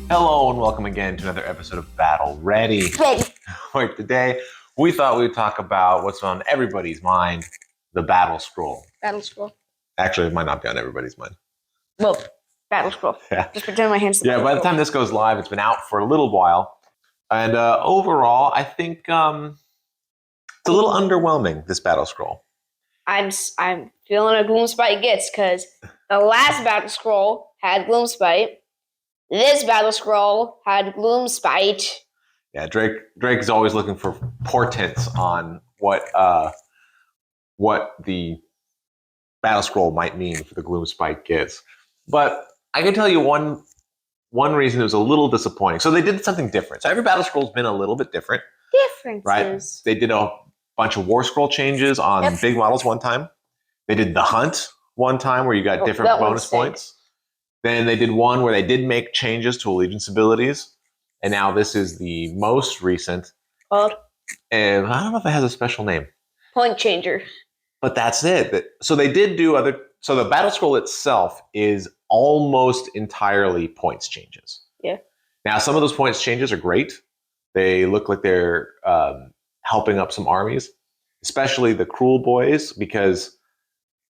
Hello and welcome again to another episode of Battle Ready. Ready. Where today we thought we would talk about what's on everybody's mind, the Battle Scroll. Battlescroll. Actually, it might not be on everybody's mind. Well, Battlescroll. Yeah. Just pretend my hands. Yeah, by the time this goes live, it's been out for a little while. And overall, I think it's a little underwhelming, this Battle Scroll. I'm feeling a Gloomspite gets because the last Battlescroll had Gloomspite. This Battlescroll had Gloomspite. Yeah, Drake is always looking for portents on what the Battle Scroll might mean for the Gloomspite gets. But I can tell you one reason it was a little disappointing. So they did something different. So every Battle Scroll's been a little bit different. Differences. Right? They did a bunch of War Scroll changes on big models one time. They did the Hunt one time where you got different bonus points. Then they did one where they did make changes to Allegiance abilities. And now this is the most recent. Called? And I don't know if it has a special name. Point changer. But that's it. So they did do other. So the Battle Scroll itself is almost entirely points changes. Yeah. Now some of those points changes are great. They look like they're helping up some armies, especially the Cruel Boys, because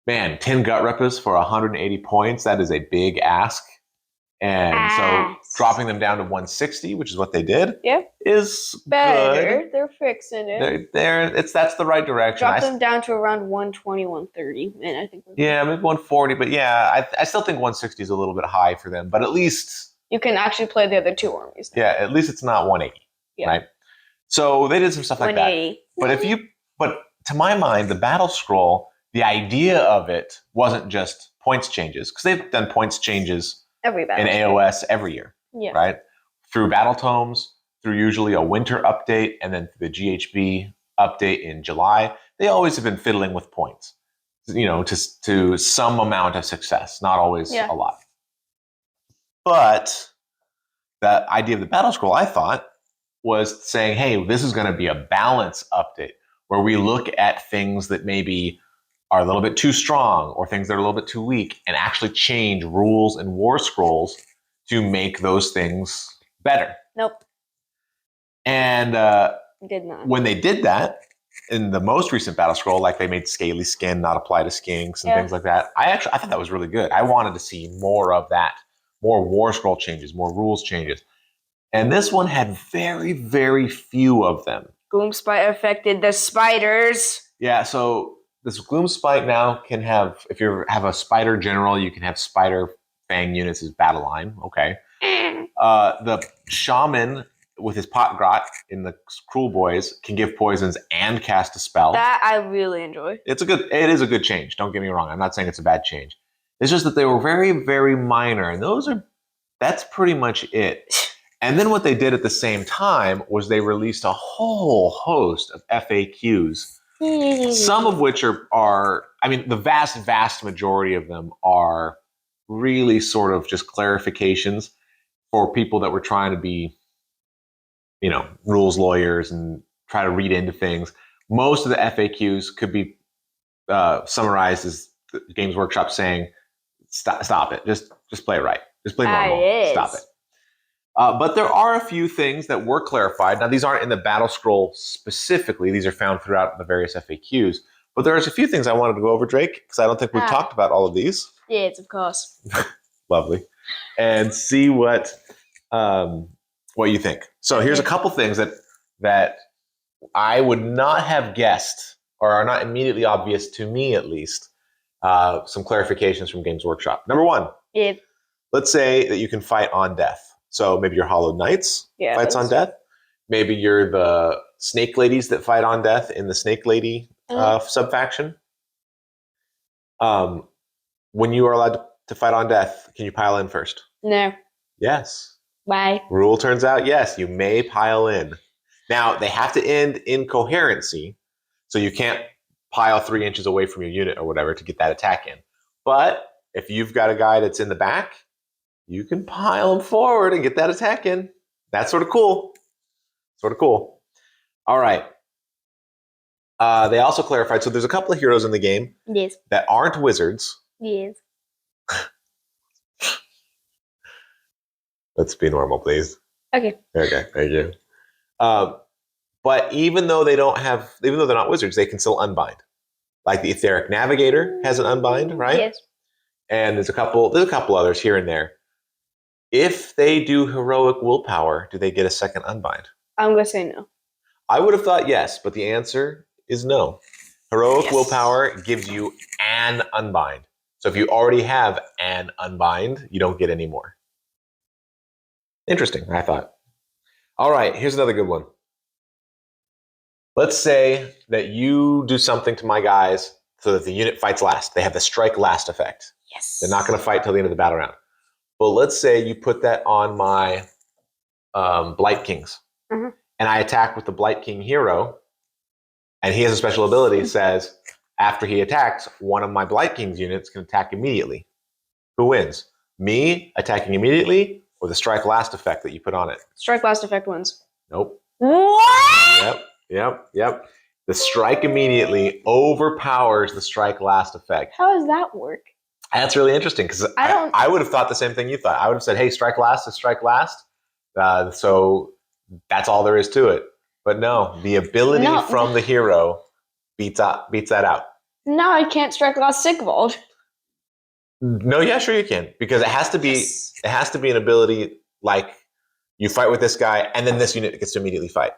man, 10 gut repus for 180 points, that is a big ask. And so dropping them down to 160, which is what they did, is better. Good. They're fixing it. That's the right direction. Drop them down to around 120, 130, and I think. Yeah, maybe 140, but yeah, I still think 160 is a little bit high for them. But at least you can actually play the other two armies now. Yeah, at least it's not 180, right? So they did some stuff like that. But to my mind, the Battle Scroll, the idea of it wasn't just points changes, because they've done points changes in AOS every year, right? Through Battle Tomes, through usually a winter update, and then through the GHB update in July. They always have been fiddling with points, to some amount of success, not always a lot. But the idea of the Battle Scroll, I thought, was saying, hey, this is going to be a balance update where we look at things that maybe are a little bit too strong or things that are a little bit too weak and actually change rules and war scrolls to make those things better. Nope. And did not. When they did that in the most recent Battle Scroll, like they made Scaly Skin not apply to skinks and things like that, I thought that was really good. I wanted to see more of that, more war scroll changes, more rules changes. And this one had very, very few of them. Gloomspite affected the spiders. Yeah, so this Gloomspite now can have, if you have a spider general, you can have spider fang units as battle line. Okay. The shaman with his pot grot in the Cruel Boys can give poisons and cast a spell. That I really enjoy. It is a good change. Don't get me wrong. I'm not saying it's a bad change. It's just that they were very, very minor, and that's pretty much it. And then what they did at the same time was they released a whole host of FAQs, some of which are, the vast, vast majority of them are really sort of just clarifications for people that were trying to be, rules lawyers and try to read into things. Most of the FAQs could be summarized as Games Workshop saying, stop it, just play it right. Just play normal. Stop it. But there are a few things that were clarified. Now, these aren't in the Battle Scroll specifically. These are found throughout the various FAQs. But there's a few things I wanted to go over, Drake, because I don't think we've talked about all of these. Yes, of course. Lovely. And see what you think. So here's a couple things that I would not have guessed, or are not immediately obvious to me at least, some clarifications from Games Workshop. Number one, let's say that you can fight on death. So maybe you're Hollow Knights fights on death. Maybe you're the Snake Ladies that fight on death in the Snake Lady subfaction. When you are allowed to fight on death, can you pile in first? No. Yes. Why? Rule turns out, yes, you may pile in. Now, they have to end in coherency, so you can't pile 3 inches away from your unit or whatever to get that attack in. But if you've got a guy that's in the back, you can pile them forward and get that attack in. That's sort of cool. All right. They also clarified, so there's a couple of heroes in the game that aren't wizards. Yes. Let's be normal, please. Okay. Okay, thank you. But even though they're not wizards, they can still unbind. Like the Etheric Navigator has an unbind, right? Yes. And there's a couple others here and there. If they do heroic willpower, do they get a second unbind? I'm gonna say no. I would have thought yes, but the answer is no. Heroic Yes. willpower gives you an unbind. So if you already have an unbind, you don't get any more. Interesting, I thought. All right, here's another good one. Let's say that you do something to my guys so that the unit fights last. They have the strike last effect. Yes. They're not going to fight till the end of the battle round. But let's say you put that on my Blight Kings. Mhm. And I attack with the Blight King hero. And he has a special ability that says, after he attacks, one of my Blight King's units can attack immediately. Who wins? Me attacking immediately or the strike last effect that you put on it? Strike last effect wins. Nope. What? Yep. The strike immediately overpowers the strike last effect. How does that work? That's really interesting because I would have thought the same thing you thought. I would have said, hey, strike last is strike last. So that's all there is to it. But no, the ability from the hero beats that out. No, I can't strike last Sigvald. No, yeah, sure you can. Because it has to be it has to be an ability like you fight with this guy and then this unit gets to immediately fight.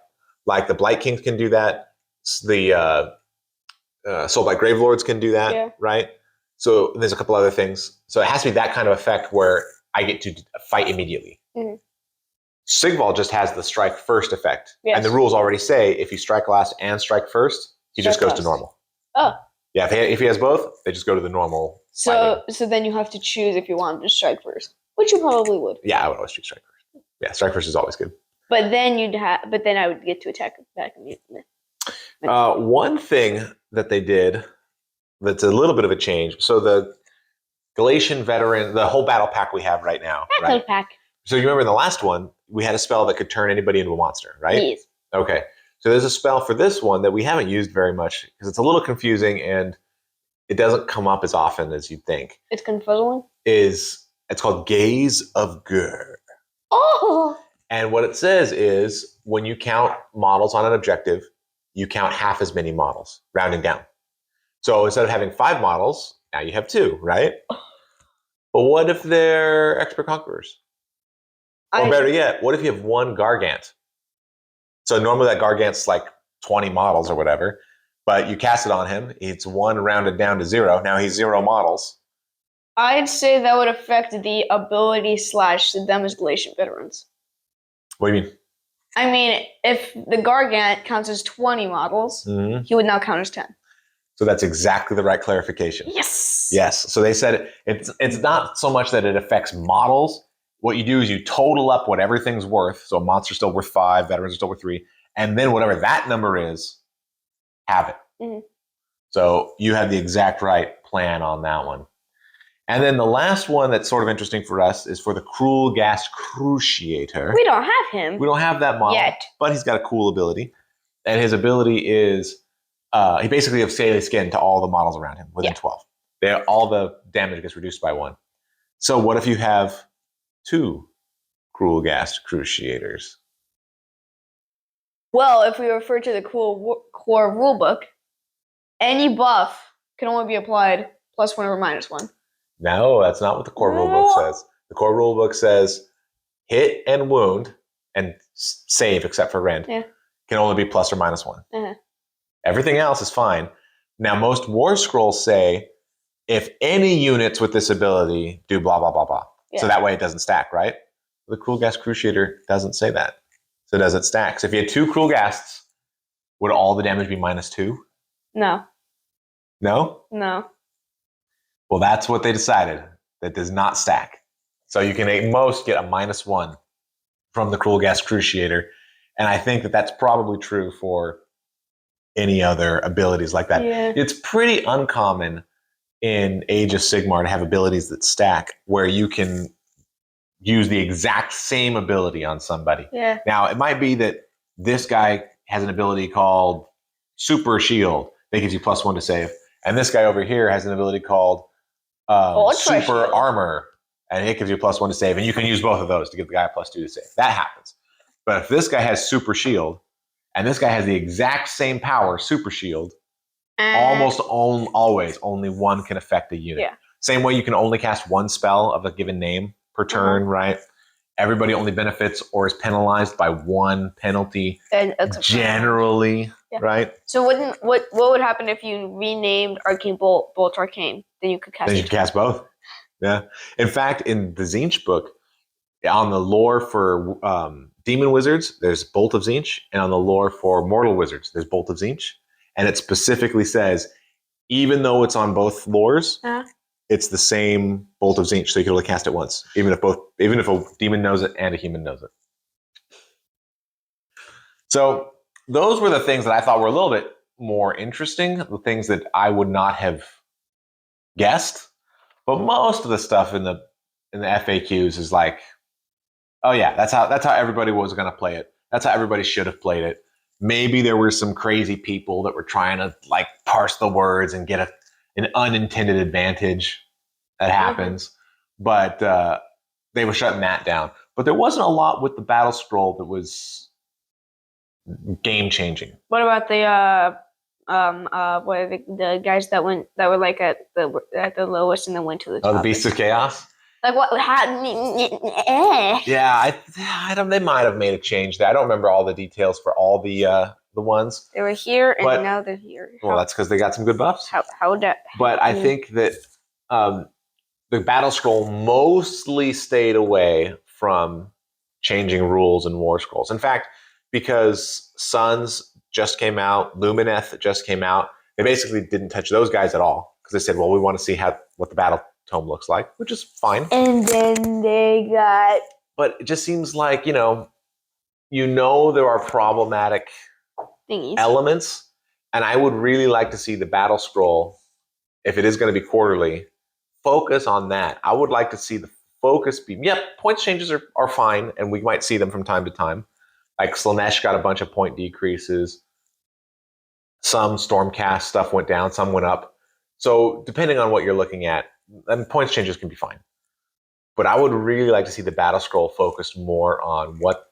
Like the Blight Kings can do that. The Soulblight Gravelords can do that, right? So there's a couple other things. So it has to be that kind of effect where I get to fight immediately. Mm-hmm. Sigvald just has the strike first effect. Yes. And the rules already say if you strike last and strike first, he just goes to normal. Oh. Yeah, if he has both, they just go to the normal. So then you have to choose if you want him to strike first, which you probably would. Yeah, I would always choose strike first. Yeah, strike first is always good. But then I would get to attack back immediately. One thing that they did that's a little bit of a change. So the Galatian veteran, the whole battle pack we have right now. Battle pack. So you remember in the last one, we had a spell that could turn anybody into a monster, right? Yes. Okay. So there's a spell for this one that we haven't used very much because it's a little confusing and it doesn't come up as often as you'd think. It's confuzzling? It's called Gaze of Gur. Oh! And what it says is when you count models on an objective, you count half as many models, rounding down. So instead of having 5 models, now you have 2, right? But what if they're expert conquerors? Or better yet, what if you have 1 Gargant? So normally that Gargant's like 20 models or whatever, but you cast it on him. It's 1 rounded down to 0. Now he's 0 models. I'd say that would affect the ability / them as Galatian veterans. What do you mean? I mean, if the Gargant counts as 20 models, he would now count as 10. So that's exactly the right clarification. Yes. Yes. So they said it's not so much that it affects models. What you do is you total up what everything's worth. So a monster's still worth 5, veterans are still worth 3, and then whatever that number is, have it. Mm-hmm. So you have the exact right plan on that one. And then the last one that's sort of interesting for us is for the Cruel Gas Cruciator. We don't have him. We don't have that model yet, but he's got a cool ability. And his ability is he basically gives Scaly Skin to all the models around him within 12. All the damage gets reduced by 1. So what if you have 2 Cruel Gas Cruciators? Well, if we refer to the core rulebook, any buff can only be applied +1 or -1. No, that's not what the core rulebook says. The core rulebook says hit and wound and save, except for rend, can only be +or -1. Uh-huh. Everything else is fine. Now, most war scrolls say if any units with this ability do blah, blah, blah, blah. Yeah. So that way it doesn't stack, right? The Cruel Gas Cruciator doesn't say that. So does it stack? So if you had 2 Cruel Ghasts, would all the damage be -2? No. No? No. Well, that's what they decided. That does not stack. So you can at most get a -1 from the Cruel Gas Cruciator. And I think that that's probably true for any other abilities like that. Yeah. It's pretty uncommon in Age of Sigmar to have abilities that stack where you can use the exact same ability on somebody. Yeah. Now, it might be that this guy has an ability called Super Shield that gives you +1 to save. And this guy over here has an ability called Super Armor and it gives you +1 to save, and you can use both of those to give the guy a +2 to save. That happens. But if this guy has super shield, and this guy has the exact same power, super shield, always only one can affect a unit. Yeah. Same way you can only cast one spell of a given name per turn, right? Everybody only benefits or is penalized by one penalty, and generally, right? So what would happen if you renamed Arcane Bolt Arcane? Then you could cast. Then you can cast both. Yeah. In fact, in the Tzeentch book, on the lore for Demon Wizards, there's Bolt of Tzeentch, and on the lore for Mortal Wizards, there's Bolt of Tzeentch, and it specifically says, even though it's on both lores, it's the same Bolt of Tzeentch, so you can only cast it once, even if a demon knows it and a human knows it. So those were the things that I thought were a little bit more interesting, the things that I would not have guessed. But most of the stuff in the FAQs is like, oh yeah, that's how everybody was going to play it. That's how everybody should have played it. Maybe there were some crazy people that were trying to like parse the words and get an unintended advantage. That happens, but they were shutting that down. But there wasn't a lot with the battle scroll that was game changing. What about the what are the guys that were like at the lowest and then went to the top? Oh, the Beasts of Chaos. Like what? Yeah, I don't. They might have made a change there. I don't remember all the details for all the ones. They were here and now they're here. Well, that's because they got some good buffs. But I think that the battle scroll mostly stayed away from changing rules in War Scrolls. In fact, because Suns just came out, Lumineth just came out, they basically didn't touch those guys at all because they said, well, we want to see what the battle tome looks like, which is fine. And then they got... But it just seems like, there are problematic elements, and I would really like to see the battle scroll, if it is going to be quarterly, focus on that. I would like to see the focus be, points changes are fine, and we might see them from time to time. Like Slanesh got a bunch of point decreases. Some Stormcast stuff went down, some went up. So depending on what you're looking at, and points changes can be fine. But I would really like to see the battle scroll focused more on what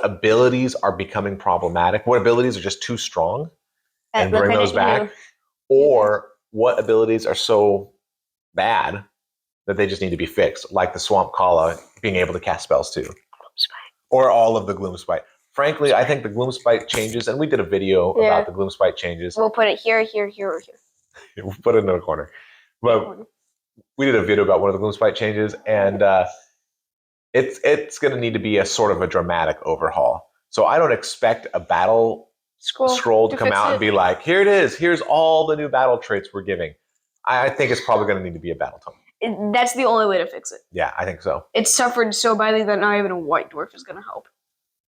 abilities are becoming problematic, what abilities are just too strong, and bring those back, or what abilities are so bad that they just need to be fixed, like the Swamp Kala being able to cast spells too, or all of the Gloomspite. Frankly, I think the Gloomspite changes, and we did a video about the Gloomspite changes. We'll put it here, here, here, or here. We'll put it in a corner. But we did a video about one of the Gloomspite changes, and it's going to need to be a sort of a dramatic overhaul. So I don't expect a battle scroll to come out and be like, here it is, here's all the new battle traits we're giving. I think it's probably going to need to be a battle tome. That's the only way to fix it. Yeah, I think so. It suffered so badly that not even a white dwarf is going to help.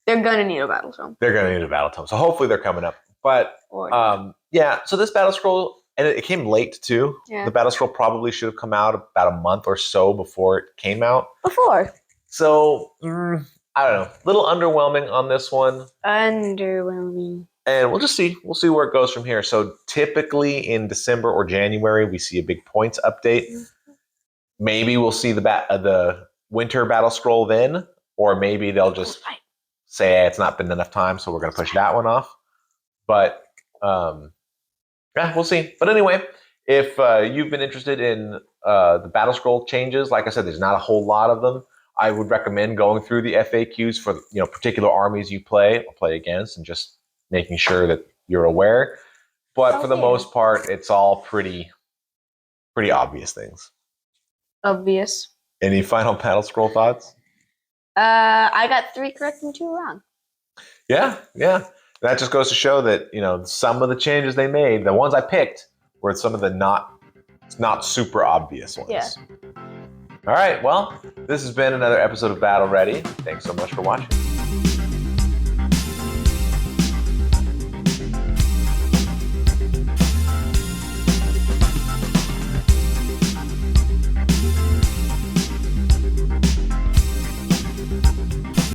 They're going to need a battle tome. They're going to need a battle tome. So hopefully they're coming up. But so this battle scroll, and it came late too. Yeah. The battle scroll probably should have come out about a month or so before it came out. So, I don't know. A little underwhelming on this one. Underwhelming. And we'll just see. We'll see where it goes from here. So typically in December or January, we see a big points update. Mm-hmm. Maybe we'll see the winter battle scroll then, or maybe they'll just say, hey, it's not been enough time, so we're going to push that one off. But we'll see. But anyway, if you've been interested in the battle scroll changes, like I said, there's not a whole lot of them. I would recommend going through the FAQs for particular armies you play or play against, and just making sure that you're aware. But for the most part, it's all pretty obvious things. Obvious. Any final battle scroll thoughts? I got 3 correct and 2 wrong. Yeah. That just goes to show that some of the changes they made, the ones I picked, were some of the not super obvious ones. Yeah. All right. Well, this has been another episode of Battle Ready. Thanks so much for watching.